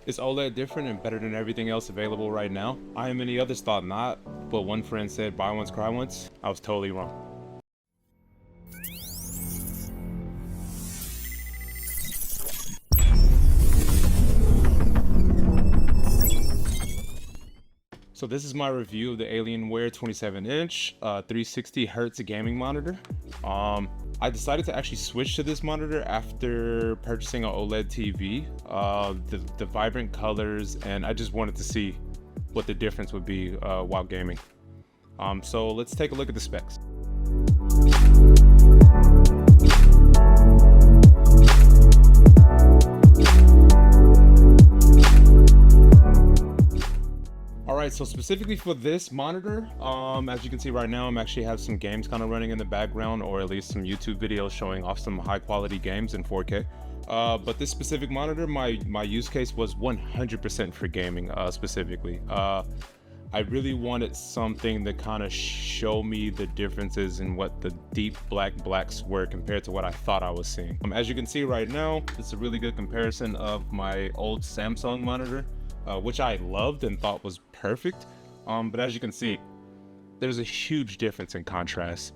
Is OLED different and better than everything else available right now? I and many others thought not, but one friend said buy once, cry once. I was totally wrong. So this is my review of the Alienware 27-inch 360Hz gaming monitor. I decided to actually switch to this monitor after purchasing an OLED TV. The vibrant colors, and I just wanted to see what the difference would be while gaming. So let's take a look at the specs. Alright, so specifically for this monitor, as you can see right now, I'm actually have some games kind of running in the background, or at least some YouTube videos showing off some high quality games in 4K. But this specific monitor, my use case was 100% for gaming specifically. I really wanted something to kind of show me the differences in what the deep blacks were compared to what I thought I was seeing. As you can see right now, it's a really good comparison of my old Samsung monitor, which I loved and thought was perfect. But as you can see, there's a huge difference in contrast.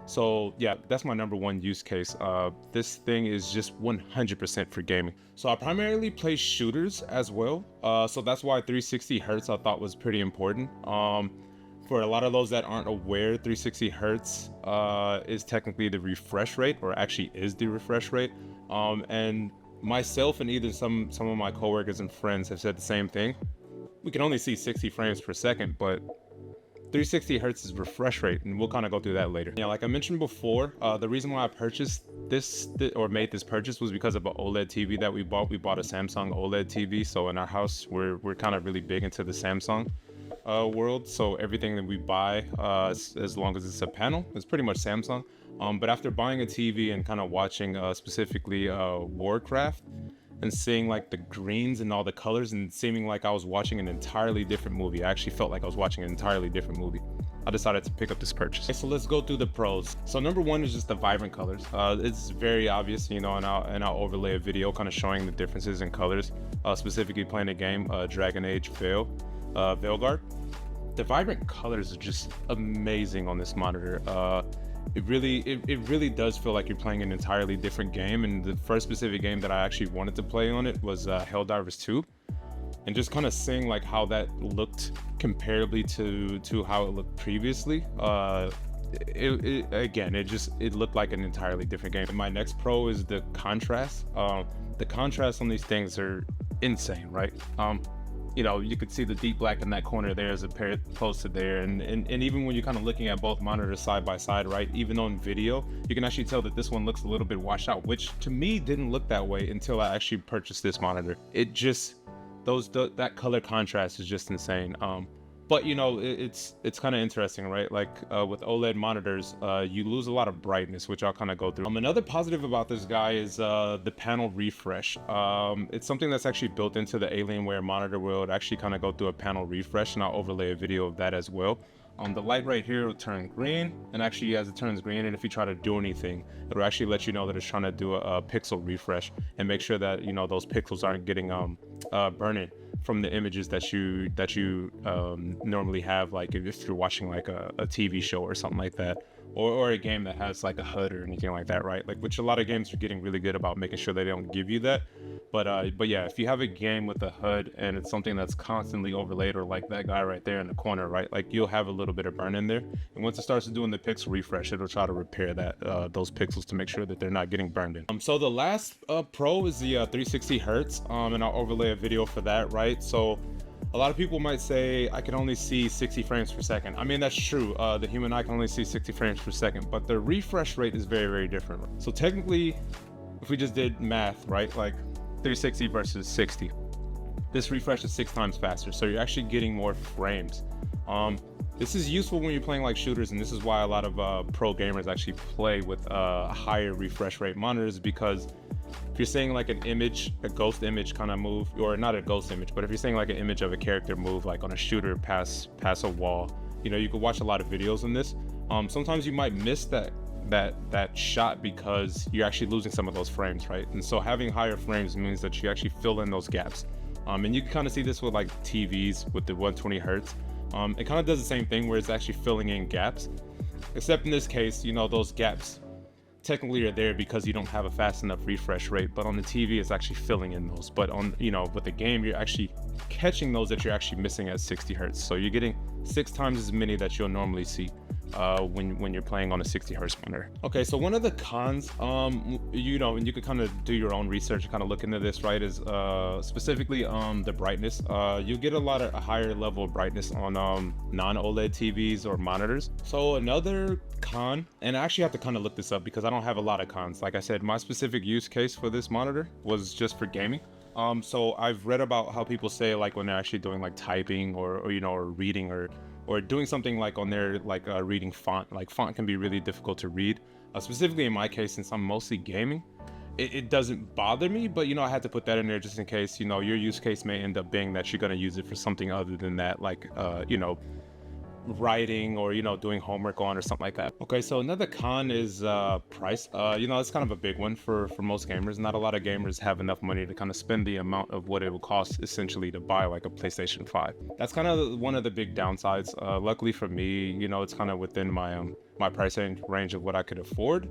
So yeah, that's my number one use case. This thing is just 100% for gaming. So I primarily play shooters as well. So that's why 360 Hertz I thought was pretty important. For a lot of those that aren't aware, 360 Hertz is technically the refresh rate, or actually is the refresh rate. And myself and either some of my coworkers and friends have said the same thing. We can only see 60 frames per second, but 360 Hertz is refresh rate, and we'll kind of go through that later. Yeah, like I mentioned before, the reason why I purchased this or made this purchase was because of an OLED TV that we bought. We bought a Samsung OLED TV, so in our house we're kind of really big into the Samsung world. So everything that we buy, as long as it's a panel, is pretty much Samsung. But after buying a TV and kind of watching specifically Warcraft, and seeing like the greens and all the colors, and seeming like I was watching an entirely different movie. I actually felt like I was watching an entirely different movie. I decided to pick up this purchase. Okay, so let's go through the pros. So number one is just the vibrant colors. It's very obvious, you know, and I'll overlay a video kind of showing the differences in colors, specifically playing a game, Dragon Age Veilguard. The vibrant colors are just amazing on this monitor. It really does feel like you're playing an entirely different game. And the first specific game that I actually wanted to play on it was Helldivers 2, and just kind of seeing like how that looked comparably to how it looked previously. It looked like an entirely different game. And my next pro is the contrast. The contrast on these things are insane, right? You know, you could see the deep black in that corner there as opposed to there, and even when you're kind of looking at both monitors side by side, right, even on video, you can actually tell that this one looks a little bit washed out, which to me didn't look that way until I actually purchased this monitor. It just, that color contrast is just insane. But you know, it's kind of interesting, right? Like with OLED monitors, you lose a lot of brightness, which I'll kind of go through. Another positive about this guy is the panel refresh. It's something that's actually built into the Alienware monitor world. Actually kind of go through a panel refresh, and I'll overlay a video of that as well. The light right here will turn green, and actually as it turns green, and if you try to do anything, it'll actually let you know that it's trying to do a pixel refresh and make sure that, you know, those pixels aren't getting burning from the images that you normally have, like if you're watching like a TV show or something like that, or a game that has like a HUD or anything like that, right? Like, which a lot of games are getting really good about making sure they don't give you that. But yeah, if you have a game with a HUD and it's something that's constantly overlaid, or like that guy right there in the corner, right, like you'll have a little bit of burn in there, and once it starts doing the pixel refresh, it'll try to repair that those pixels to make sure that they're not getting burned in. So the last pro is the 360 Hertz, and I'll overlay a video for that, right? So a lot of people might say I can only see 60 frames per second. I mean, that's true. The human eye can only see 60 frames per second, but the refresh rate is very, very different. So technically, if we just did math, right, like 360 versus 60, this refresh is 6 times faster. So you're actually getting more frames. This is useful when you're playing like shooters, and this is why a lot of pro gamers actually play with higher refresh rate monitors, because if you're saying like an image, a ghost image kind of move, or not a ghost image, but if you're saying like an image of a character move, like on a shooter pass a wall, you know, you could watch a lot of videos on this. Sometimes you might miss that shot because you're actually losing some of those frames, right? And so having higher frames means that you actually fill in those gaps. And you can kind of see this with like TVs with the 120 hertz. It kind of does the same thing where it's actually filling in gaps, except in this case, you know, those gaps technically are there because you don't have a fast enough refresh rate, but on the TV it's actually filling in those. But on, you know, with the game, you're actually catching those that you're actually missing at 60 hertz. So you're getting 6 times as many that you'll normally see when you're playing on a 60 hertz monitor. Okay, so one of the cons, you know, and you could kind of do your own research and kind of look into this, right, is specifically the brightness. You get a lot of a higher level of brightness on non-OLED TVs or monitors. So another con, and I actually have to kind of look this up because I don't have a lot of cons. Like I said, my specific use case for this monitor was just for gaming. So I've read about how people say, like, when they're actually doing like typing or you know, or reading or doing something like on their like reading font, like font can be really difficult to read. Specifically in my case, since I'm mostly gaming, it doesn't bother me, but you know, I had to put that in there just in case, you know, your use case may end up being that you're going to use it for something other than that, like you know, writing or, you know, doing homework on or something like that. Okay, so another con is price. You know, it's kind of a big one for most gamers. Not a lot of gamers have enough money to kind of spend the amount of what it would cost essentially to buy like a PlayStation 5. That's kind of one of the big downsides. Luckily for me, you know, it's kind of within my my price range of what I could afford.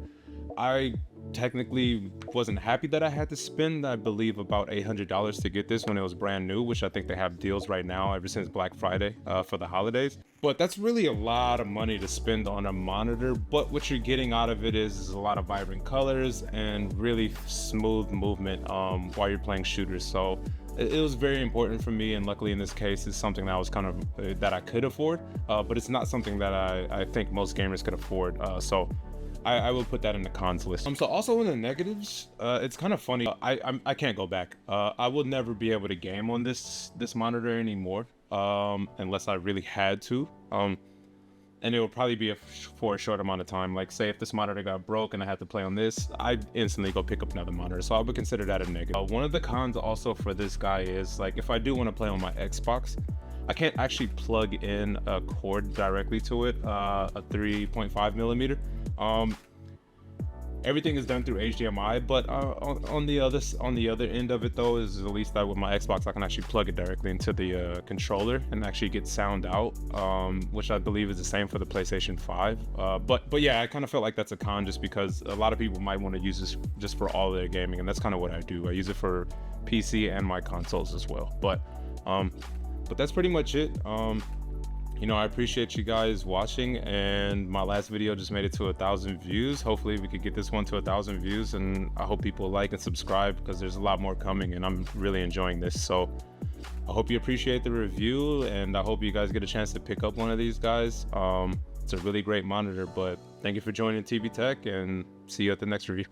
I technically wasn't happy that I had to spend, I believe, about $800 to get this when it was brand new, which I think they have deals right now ever since Black Friday for the holidays. But that's really a lot of money to spend on a monitor, but what you're getting out of it is a lot of vibrant colors and really smooth movement while you're playing shooters. So it was very important for me, and luckily in this case it's something that I was kind of that I could afford, but it's not something that I think most gamers could afford. So I will put that in the cons list. So also in the negatives, it's kind of funny. I can't go back. I will never be able to game on this monitor anymore, unless I really had to. And it will probably be for a short amount of time. Like, say if this monitor got broke and I had to play on this, I'd instantly go pick up another monitor. So I would consider that a negative. One of the cons also for this guy is, like, if I do want to play on my Xbox, I can't actually plug in a cord directly to it, a 3.5 millimeter. Everything is done through HDMI, but on the other end of it though is, at least that with my Xbox, I can actually plug it directly into the controller and actually get sound out, which I believe is the same for the PlayStation 5. But yeah, I kind of felt like that's a con, just because a lot of people might want to use this just for all their gaming, and that's kind of what I do. I use it for PC and my consoles as well. But that's pretty much it. You know, I appreciate you guys watching, and my last video just made it to 1,000 views. Hopefully we could get this one to 1,000 views, and I hope people like and subscribe, because there's a lot more coming and I'm really enjoying this. So I hope you appreciate the review, and I hope you guys get a chance to pick up one of these guys. It's a really great monitor. But thank you for joining TV Tech, and see you at the next review.